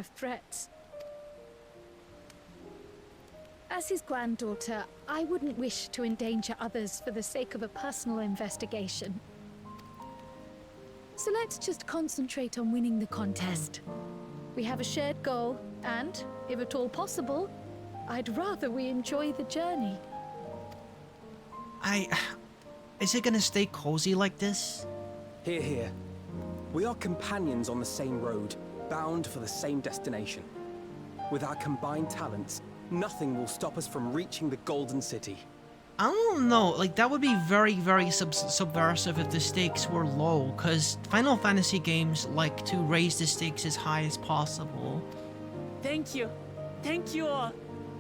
of threats. As his granddaughter, I wouldn't wish to endanger others for the sake of a personal investigation. So let's just concentrate on winning the contest. We have a shared goal, and, if at all possible, I'd rather we enjoy the journey. Is it gonna stay cozy like this? Hear, hear. We are companions on the same road, bound for the same destination. With our combined talents, nothing will stop us from reaching the Golden City. I don't know, like that would be very, very subversive if the stakes were low, because Final Fantasy games like to raise the stakes as high as possible. Thank you. Thank you all.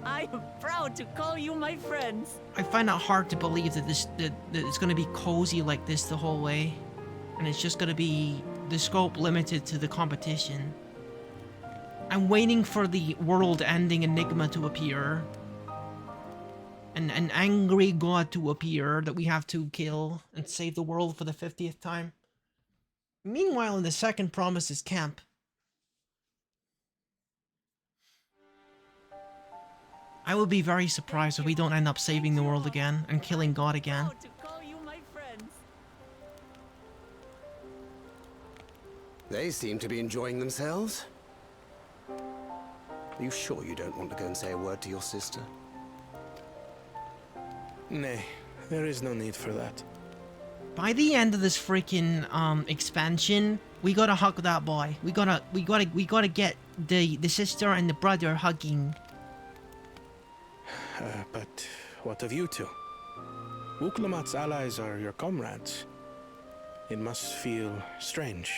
I am proud to call you my friends. I find it hard to believe that that it's going to be cozy like this the whole way, and it's just going to be the scope limited to the competition. I'm waiting for the world-ending enigma to appear, and an angry god to appear that we have to kill and save the world for the 50th time. Meanwhile, in the second Promises camp, I would be very surprised if we don't end up saving the world again and killing God again. Proud to call you my friends. They seem to be enjoying themselves. Are you sure you don't want to go and say a word to your sister? Nay, there is no need for that. By the end of this freaking expansion, we gotta hug that boy. We gotta get the sister and the brother hugging. But what of you two? Wuklamat's allies are your comrades. It must feel strange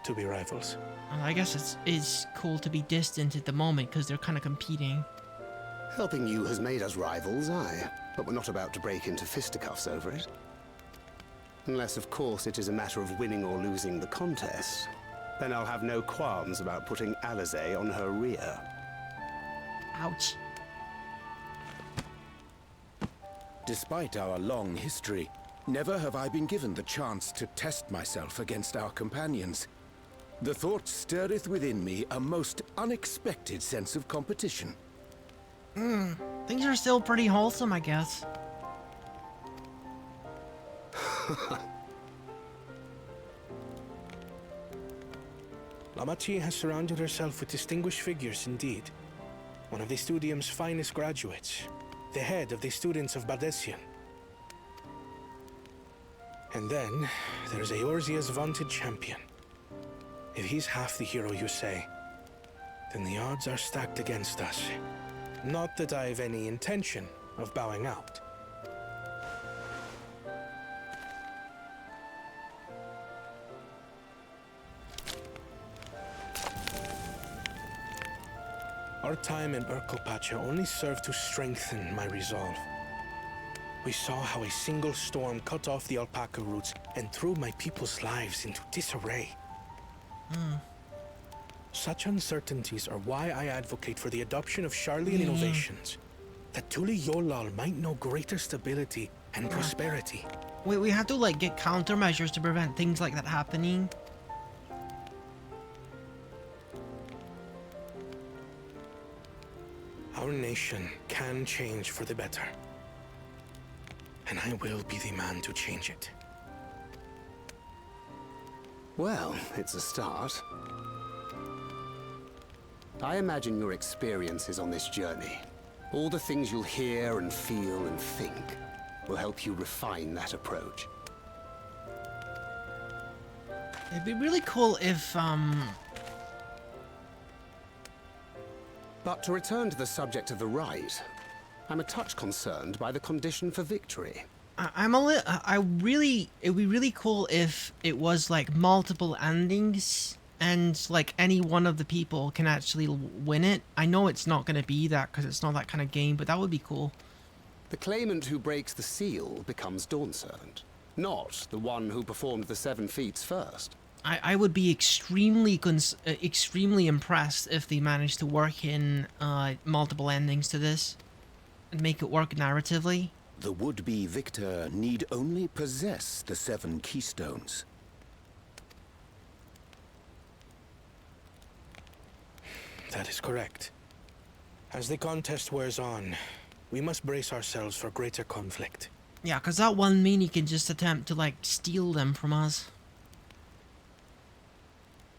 to be rivals. I guess it's cool to be distant at the moment because they're kind of competing. Helping you has made us rivals, aye. But we're not about to break into fisticuffs over it. Unless, of course, it is a matter of winning or losing the contest. Then I'll have no qualms about putting Alisaie on her rear. Ouch. Despite our long history, never have I been given the chance to test myself against our companions. The thought stirreth within me a most unexpected sense of competition. Things are still pretty wholesome, I guess. Lamachi has surrounded herself with distinguished figures indeed. One of the Studium's finest graduates, the head of the students of Bardessian. And then, there's Eorzea's vaunted champion. If he's half the hero you say, then the odds are stacked against us. Not that I've any intention of bowing out. Our time in Urkelpacha only served to strengthen my resolve. We saw how a single storm cut off the alpaca roots and threw my people's lives into disarray. Such uncertainties are why I advocate for the adoption of Sharlayan innovations, that Tuli Yolal might know greater stability and prosperity. We have to like get countermeasures to prevent things like that happening. Our nation can change for the better. And I will be the man to change it. Well, it's a start. I imagine your experiences on this journey, all the things you'll hear and feel and think, will help you refine that approach. It'd be really cool if But to return to the subject of the rite, I'm a touch concerned by the condition for victory. it'd be really cool if it was like multiple endings and like any one of the people can actually win it. I know it's not going to be that because it's not that kind of game, but that would be cool. The claimant who breaks the seal becomes Dawn Servant, not the one who performed the 7 feats first. I would be extremely impressed if they managed to work in multiple endings to this and make it work narratively. The would-be victor need only possess the 7 keystones. That is correct. As the contest wears on, we must brace ourselves for greater conflict. Yeah, because that one mean he can just attempt to, like, steal them from us.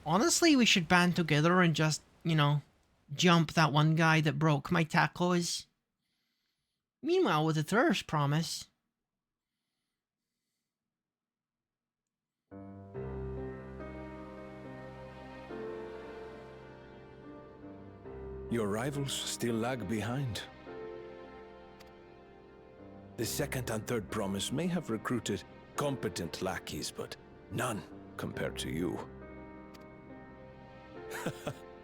Honestly, we should band together and just, you know, jump that one guy that broke my tacos. Meanwhile, with the thirst promise... Your rivals still lag behind. The second and third promise may have recruited competent lackeys, but none compared to you.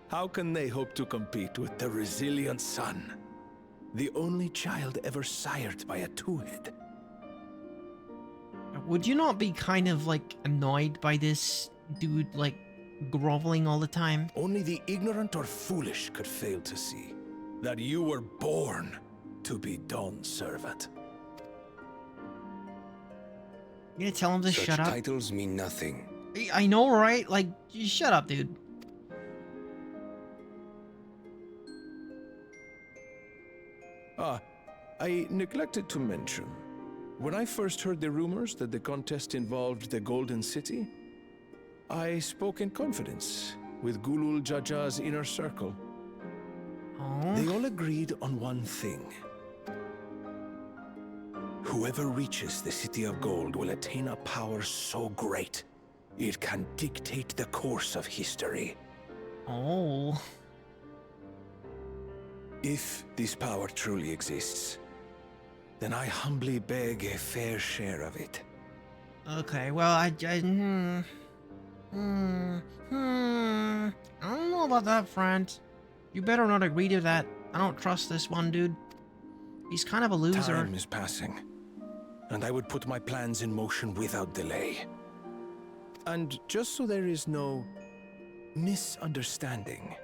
How can they hope to compete with the resilient son? The only child ever sired by a two-head. Would you not be kind of, like, annoyed by this dude, like, groveling all the time? Only the ignorant or foolish could fail to see that you were born to be Dawn's servant. You gonna tell him to shut up? Such titles mean nothing. I know, right? Like, just shut up, dude. I neglected to mention. When I first heard the rumors that the contest involved the Golden City, I spoke in confidence with Gulul Jaja's inner circle. Oh. They all agreed on one thing. Whoever reaches the City of Gold will attain a power so great, it can dictate the course of history. Oh. If this power truly exists, then I humbly beg a fair share of it. Okay, well, I don't know about that, friend. You better not agree to that. I don't trust this one, dude. He's kind of a loser. Time is passing, and I would put my plans in motion without delay. And just so there is no misunderstanding,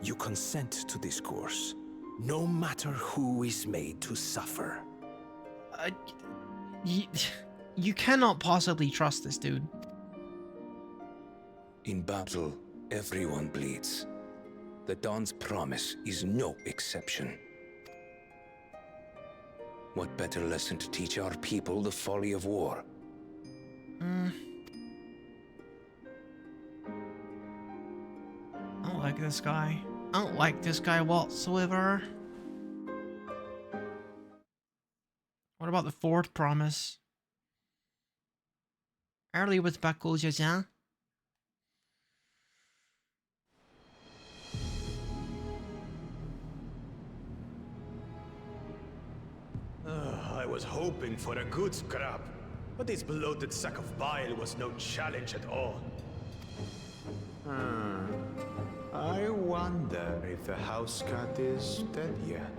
you consent to this course, no matter who is made to suffer. You cannot possibly trust this dude. In battle, everyone bleeds. The Dawn's promise is no exception. What better lesson to teach our people the folly of war? I don't like this guy. I don't like this guy whatsoever. What about the fourth promise? Early with Bakul Jazan. I was hoping for a good scrap, but this bloated sack of bile was no challenge at all. I wonder if the house cat is dead yet.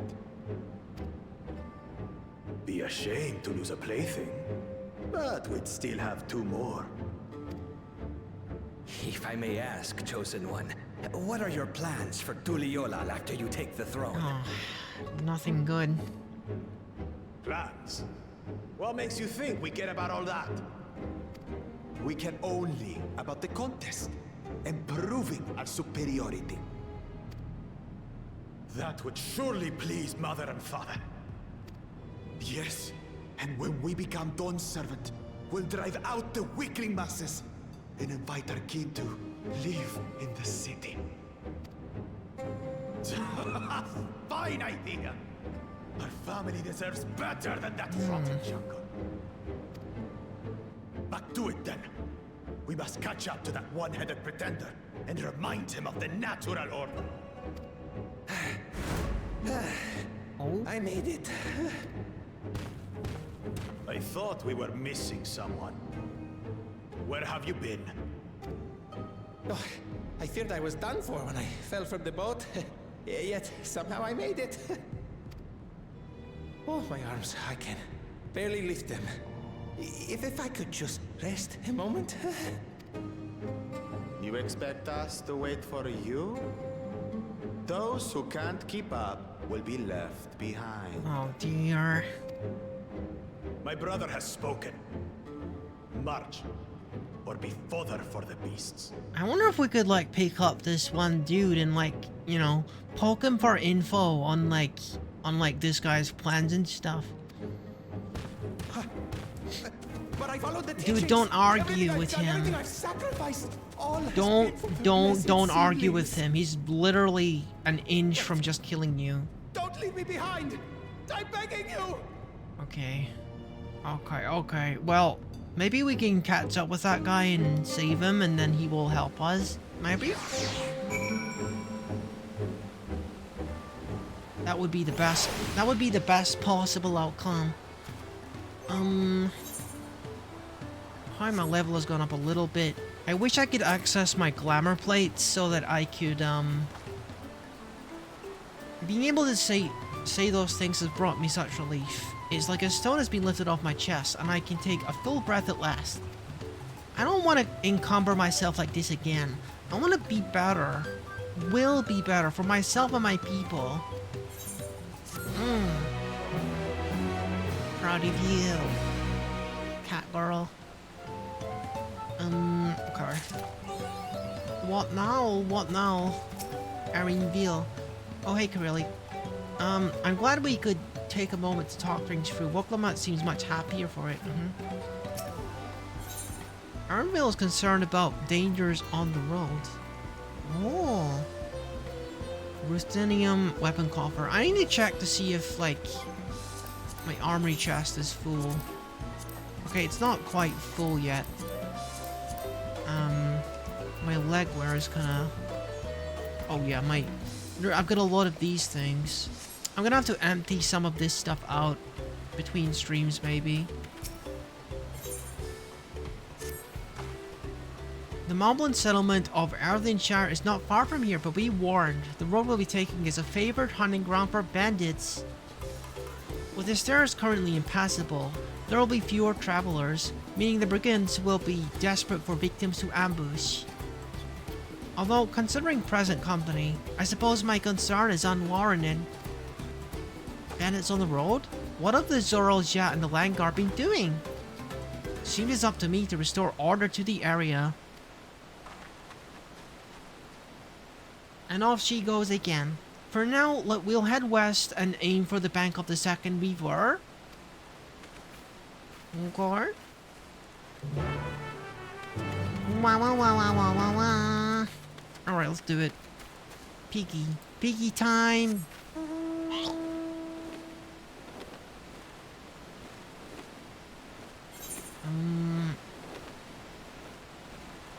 Be a shame to lose a plaything, but we'd still have two more. If I may ask, Chosen One, what are your plans for Tuliyollal after you take the throne? Oh, nothing good. Plans? What makes you think we care about all that? We care only about the contest and proving our superiority. That would surely please Mother and Father. Yes, and when we become Dawn's servant, we'll drive out the weakling masses and invite our king to live in the city. Fine idea! Our family deserves better than that rotten jungle. Back to it then. We must catch up to that one-headed pretender and remind him of the natural order. I made it. I thought we were missing someone. Where have you been? Oh, I feared I was done for when I fell from the boat. Yet somehow I made it. Oh, my arms, I can barely lift them. If I could just rest a moment. You expect us to wait for you? Those who can't keep up will be left behind. Oh dear. My brother has spoken. March. or be fodder for the beasts. I wonder if we could, like, pick up this one dude and, like, you know, poke him for info on, like, this guy's plans and stuff. But I followed the Dude, teachings. don't argue Everything with I've done, him. everything I've sacrificed, all has Don't been for the blessed argue with seedlings. him. He's literally an inch from just killing you. Don't leave me behind. I'm begging you. Okay. Okay. Well, maybe we can catch up with that guy and save him, and then he will help us. Maybe? That would be the best. That would be the best possible outcome. Hi, my level has gone up a little bit. I wish I could access my glamour plates so that I could, being able to say those things has brought me such relief. It's like a stone has been lifted off my chest and I can take a full breath at last. I don't want to encumber myself like this again. I want to be better. Will be better for myself and my people. Proud of you, cat girl. Okay. What now? Arinville. Oh, hey, Corelli. I'm glad we could take a moment to talk things through. Woklamat seems much happier for it. Arinville is concerned about dangers on the road. Oh. Ruthenium weapon coffer. I need to check to see if, like, my armory chest is full. Okay, it's not quite full yet. My leg wear is kinda... Oh yeah, I've got a lot of these things. I'm gonna have to empty some of this stuff out between streams, maybe. The Moblin settlement of Ardenshire is not far from here, but be warned, the road we'll be taking is a favored hunting ground for bandits. With the stairs currently impassable, there will be fewer travelers, meaning the brigands will be desperate for victims to ambush. Although, considering present company, I suppose my concern is unwarranted. Bandits on the road? What have the Zoralja and the Langar been doing? Seems it's up to me to restore order to the area. And off she goes again. For now, we'll head west and aim for the bank of the second river. Okay. Alright, let's do it. Piggy time!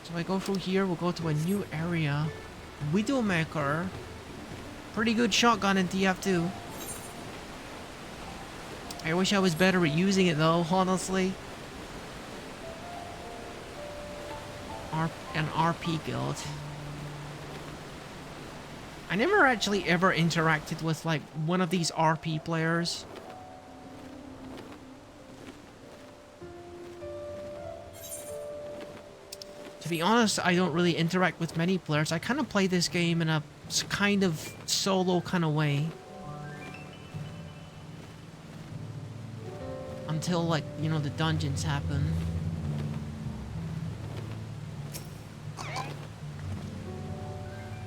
So I go through here, we'll go to a new area. Widowmaker. Pretty good shotgun in TF2. I wish I was better at using it though, honestly. An RP guild. I never actually ever interacted with like one of these RP players. To be honest, I don't really interact with many players. I kind of play this game in a kind of solo kind of way. Until, like, you know, the dungeons happen.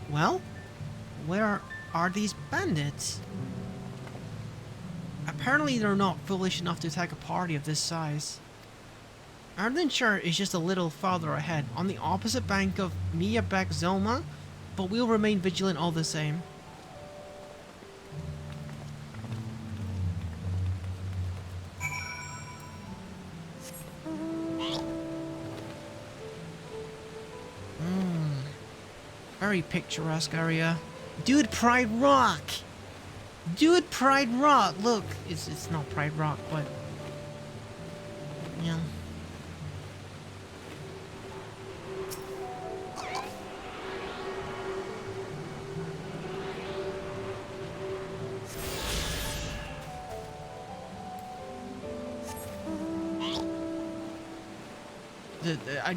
Well, where are these bandits? Apparently they're not foolish enough to attack a party of this size. Ardenshire is just a little farther ahead, on the opposite bank of Miabek Zoma, but we'll remain vigilant all the same. Very picturesque area. Dude, Pride Rock! Dude, Pride Rock! Look, it's not Pride Rock, but... yeah.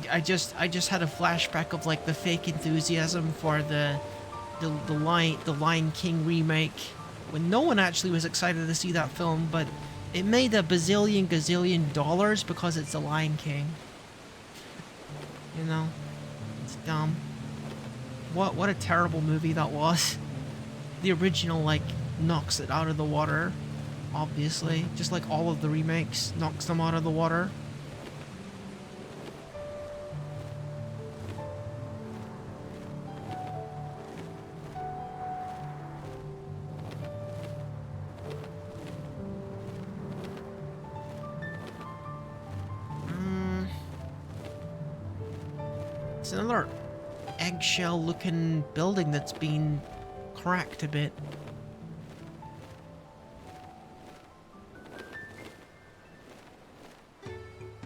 I just had a flashback of like the fake enthusiasm for the Lion King remake, when no one actually was excited to see that film, but it made a bazillion gazillion dollars because it's the Lion King. You know? It's dumb. What a terrible movie that was. The original, like, knocks it out of the water, obviously. Just like all of the remakes, knocks them out of the water. It's another eggshell looking building that's been cracked a bit.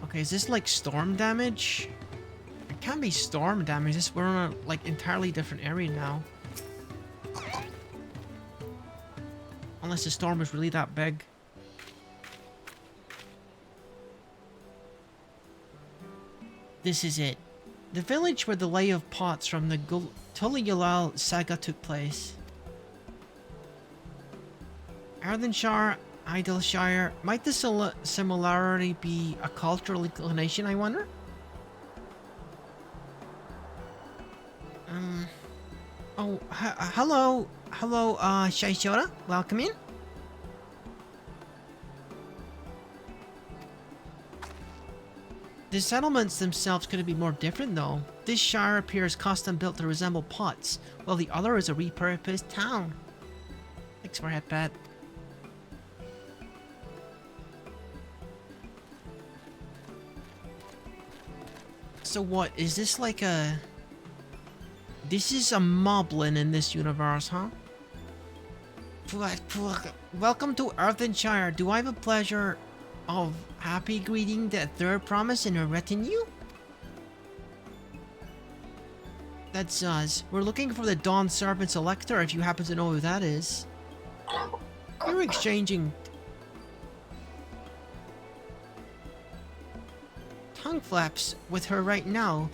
Okay, is this like storm damage? It can't be storm damage. We're in a like entirely different area now. Unless the storm was really that big. This is it. The village where the Lay of Pots from the Tullagulal saga took place. Ardenshire, Idleshire. Might the similarity be a cultural inclination, I wonder? Oh, hello, Shaishora. Welcome in. The settlements themselves couldn't be more different though. This shire appears custom built to resemble Pots, while the other is a repurposed town. Thanks for headpad. So what, is this like a... This is a moblin in this universe, huh? Welcome to Earthenshire. Do I have a pleasure of happy greeting the third promise in her retinue? That's us. We're looking for the Dawn Servant's Elector, if you happen to know who that is. You're exchanging tongue flaps with her right now.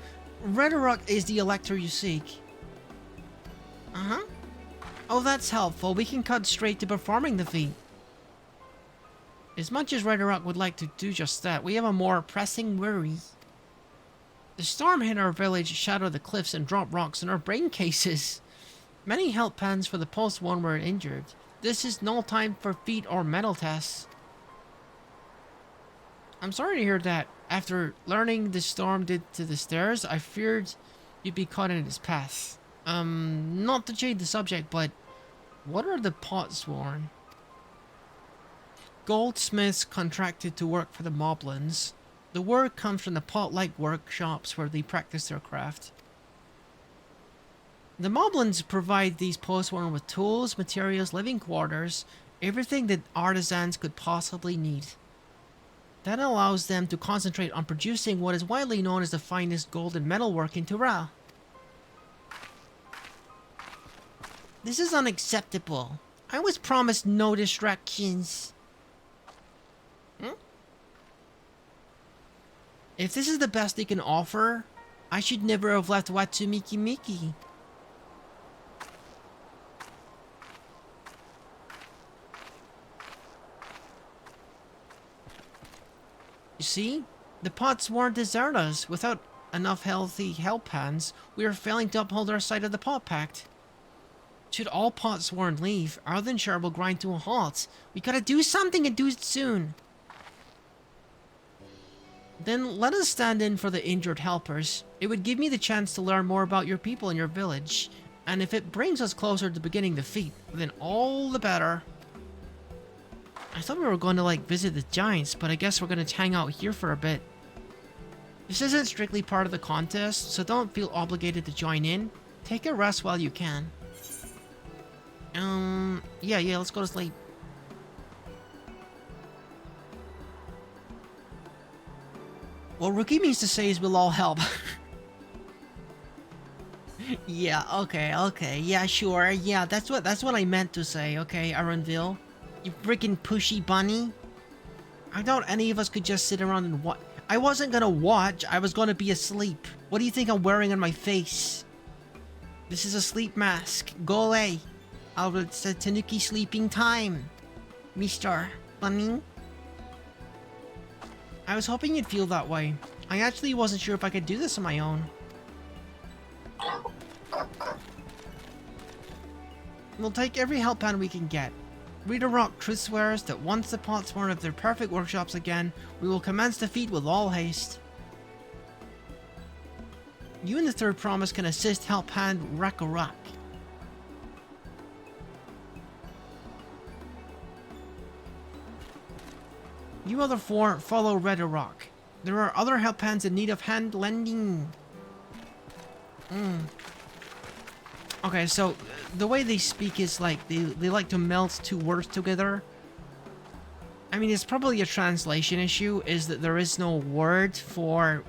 Redorok is the Elector you seek. Uh-huh. Oh, that's helpful. We can cut straight to performing the feat. As much as Redorok would like to do just that, we have a more pressing worry. The storm hit our village, shattered the cliffs, and dropped rocks in our brain cases. Many health pans for the post-one were injured. This is no time for feet or mental tests. I'm sorry to hear that. After learning the storm did to the stairs, I feared you'd be caught in its path. Not to change the subject, but what are the Potsworn? Goldsmiths contracted to work for the Moblins. The word comes from the pot-like workshops where they practice their craft. The Moblins provide these Potsworn with tools, materials, living quarters, everything that artisans could possibly need. That allows them to concentrate on producing what is widely known as the finest gold and metalwork in Tural. This is unacceptable. I was promised no distractions. If this is the best they can offer, I should never have left Watsumiki Miki. You see, the Pots won't desert us. Without enough healthy help hands, we are failing to uphold our side of the Pot Pact. Should all Potsworn leave, Ardenshire will grind to a halt. We gotta do something and do it soon. Then let us stand in for the injured helpers. It would give me the chance to learn more about your people and your village. And if it brings us closer to beginning the feat, then all the better. I thought we were going to like visit the giants, but I guess we're going to hang out here for a bit. This isn't strictly part of the contest, so don't feel obligated to join in. Take a rest while you can. Yeah, let's go to sleep. What Rookie means to say is we'll all help. Yeah, okay, yeah, sure, yeah, that's what I meant to say, okay, Arunville? You freaking pushy bunny. I doubt any of us could just sit around and watch. I wasn't gonna watch, I was gonna be asleep. What do you think I'm wearing on my face? This is a sleep mask. Go away. It's a Tanuki sleeping time, Mr. Bunny. I was hoping you'd feel that way. I actually wasn't sure if I could do this on my own. We'll take every help hand we can get. Reader Rock truth swears that once the Potsworn have their perfect workshops again, we will commence the feat with all haste. You and the third promise can assist help hand Rakarok. You other four follow Reader Rock. There are other help hands in need of hand lending. Okay, so the way they speak is like they like to melt two words together. I mean, it's probably a translation issue, is that there is no word for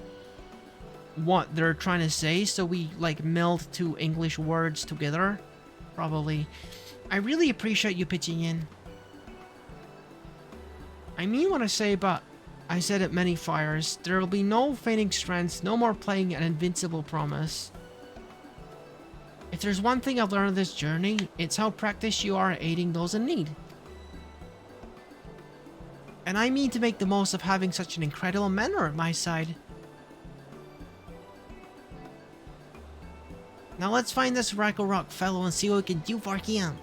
what they're trying to say, so we like meld two English words together. Probably. I really appreciate you pitching in. I mean what I say, but I said it many fires. There will be no feigning strength, no more playing an invincible promise. If there's one thing I've learned on this journey, it's how practiced you are at aiding those in need. And I mean to make the most of having such an incredible mentor at my side. Now let's find this Rakarok fellow and see what we can do for him.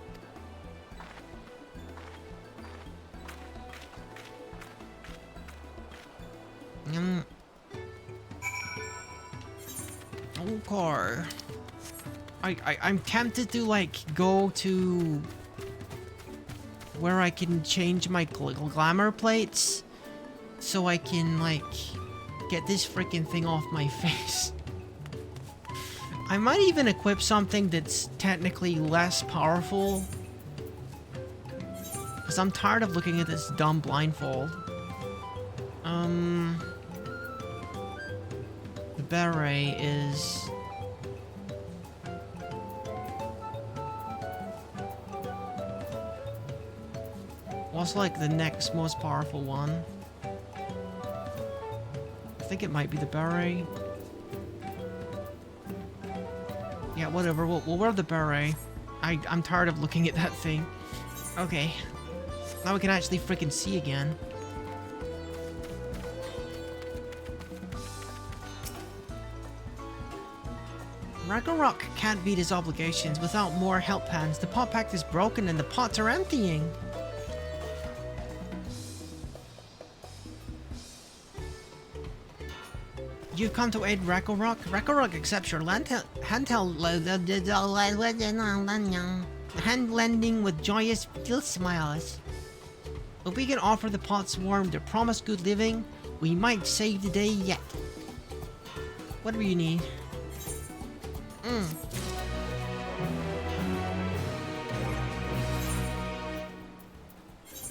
Okay. I'm tempted to like go to where I can change my glamour plates so I can like get this freaking thing off my face. I might even equip something that's technically less powerful, because I'm tired of looking at this dumb blindfold. The beret is... what's like the next most powerful one? I think it might be the beret. Yeah, whatever, we'll wear the beret. I'm tired of looking at that thing. Okay. Now we can actually freaking see again. Rakarok can't meet his obligations without more help hands. The pot pact is broken and the pots are emptying. You've come to aid Rakarok. Rakarok accepts your hand lending with joyous still smiles. If we can offer the Potsworn their promised good living, we might save the day yet. Whatever you need.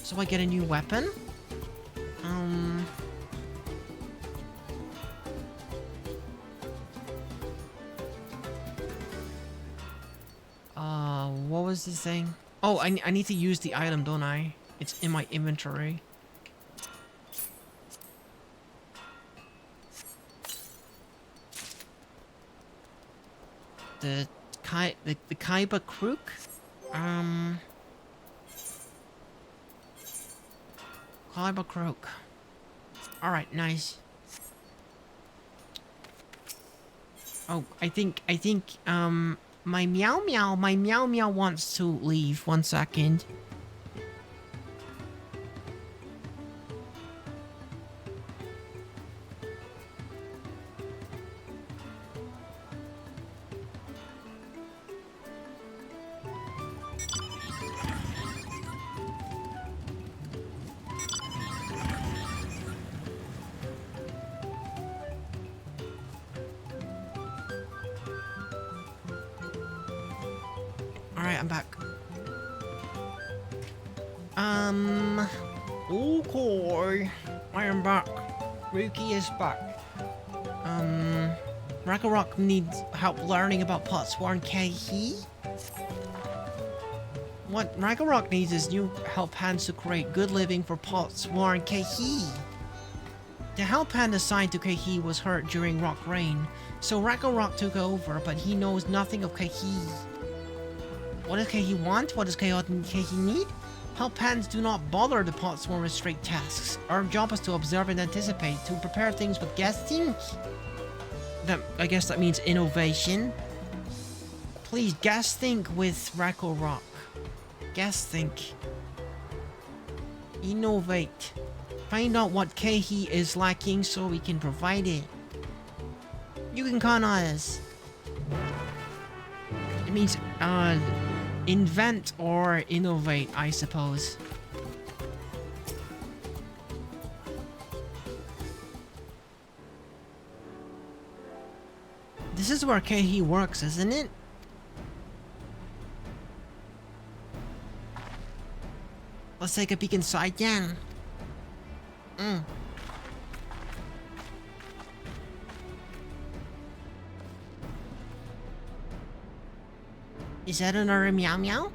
So I get a new weapon? What was this thing? Oh, I need to use the item, don't I? It's in my inventory. The Kaiba Crook? Kaiba Crook. Alright, nice. Oh, I think, my meow meow wants to leave. 1 second. Alright, I'm back. Okay. I am back. Ruki is back. Rakarok needs help learning about Potsworn Kehi. What Rakarok needs is new help hands to create good living for Potsworn Kehi. The help hand assigned to Kehi was hurt during Rock Rain, so Rakarok took over, but he knows nothing of Kehi. What does Kehi want? What does Kehi need? Help hands do not bother the Potsworm with straight tasks. Our job is to observe and anticipate, to prepare things with guessing. That, I guess that means innovation. Please, gas think with Racco Rock. Gas think. Innovate. Find out what Kehi is lacking so we can provide it. You can count on us. It means, invent or innovate, I suppose. This is where Kehi works, isn't it? Let's take a peek inside again. Is that another meow meow?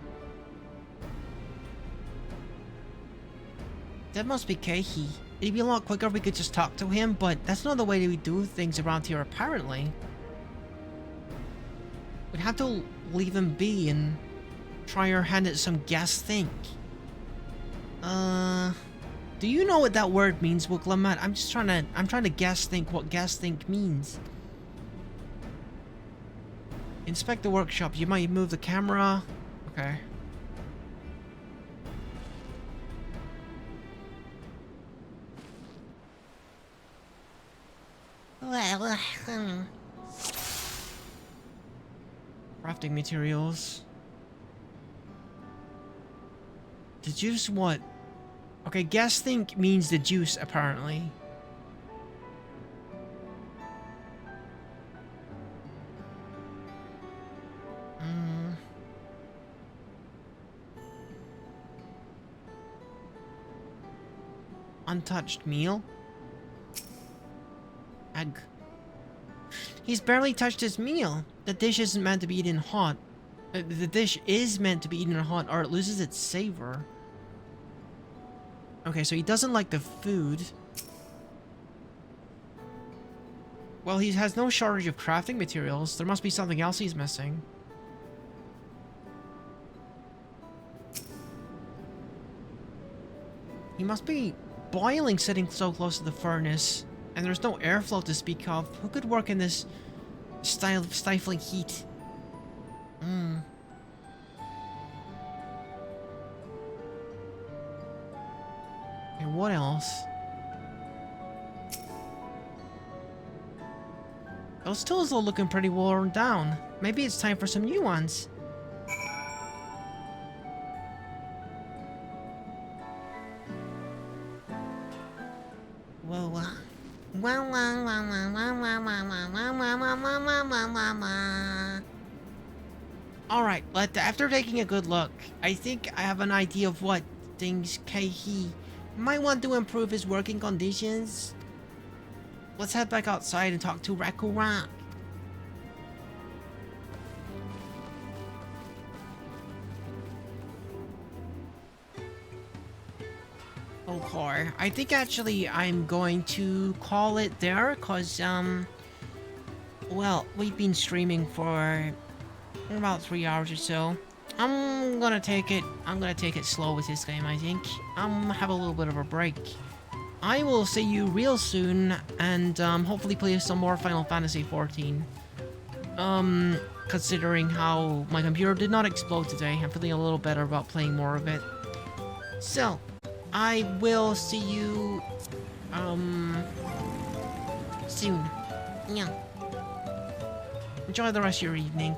That must be Kehi. It'd be a lot quicker if we could just talk to him, but that's not the way that we do things around here apparently. We'd have to leave him be and try our hand at some guess think. Do you know what that word means, Wooklamat? I'm trying to guess think what guess think means. Inspect the workshop. You might move the camera. Okay. Crafting materials. The juice what? Okay, guess think means the juice apparently. Untouched meal? Egg. He's barely touched his meal. The dish isn't meant to be eaten hot. The dish is meant to be eaten hot or it loses its savor. Okay, so he doesn't like the food. Well, he has no shortage of crafting materials. There must be something else he's missing. He must be boiling sitting so close to the furnace. And there's no airflow to speak of. Who could work in this stifling heat? And what else? Those tools are looking pretty worn down. Maybe it's time for some new ones. Whoa, Alright, after taking a good look, I think I have an idea of what things Kehi might want to improve his working conditions. Let's head back outside and talk to Racco Rock. Okay, I think actually I'm going to call it there, cause well, we've been streaming for about 3 hours or so. I'm gonna take it slow with this game, I think. Have a little bit of a break. I will see you real soon, and hopefully play some more Final Fantasy XIV. Considering how my computer did not explode today, I'm feeling a little better about playing more of it. So, I will see you, soon. Yeah. Enjoy the rest of your evening.